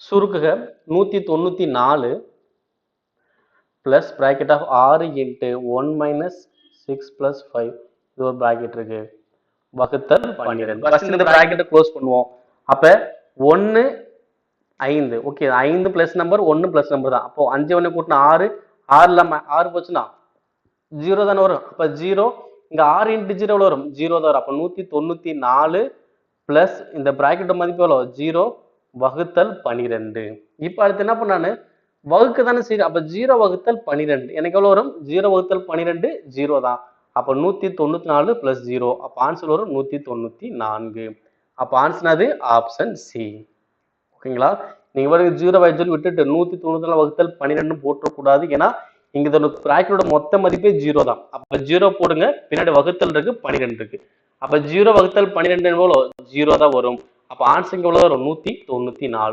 சுருக்குக 194 plus bracket of 6 into 1 minus 6 plus 5 இது ஒரு bracket இருக்கு வகுத்தல் 12. ஃபர்ஸ்ட் இந்த பிராக்கெட்டை க்ளோஸ் பண்ணுவோம். அப்ப 1 5 okay 5 plus number 1 plus number தான். அப்போ 5 1 கூட்டினா 6 6 இல்லாம 6 போச்சுன்னா 0 தானே வரும். அப்ப 0 இங்க 6 இன்ட்டு 0 எவ்வளவு வரும் 0 தான் வரும். அப்ப 194 பிளஸ் இந்த பிராக்கெட் மதிப்பு எவ்வளவு 0 வகுத்தல் 12. இப்ப அடுத்து என்ன பண்ணானு வகுக்க தானே செய்யும். அப்ப 0 வகுத்தல் 12 எனக்கு எவ்வளவு வரும் 0 வகுத்தல் 12 0 தான். அப்ப 194 பிளஸ் 0 அப்ப ஆன்சர் வரும் 194. அப்ப ஆன்சர் அது ஆப்ஷன் சி. ஓகேங்களா? நீங்க பாருங்க 0 பை 0 விட்டுட்டு 194 வகுத்தல் 12 போட்டக்கூடாது. ஏன்னா இங்க இந்த பிராக்கெட்டோட மொத்த மதிப்பே 0 தான். அப்ப 0 போடுங்க, பின்னாடி வகுத்தல் இருக்கு 12 இருக்கு. அப்ப 0 வகுத்தல் 12 எவ்வளவு 0 தான் வரும். அப்ப ஆன்சர் எவ்வளவு வரும் 194.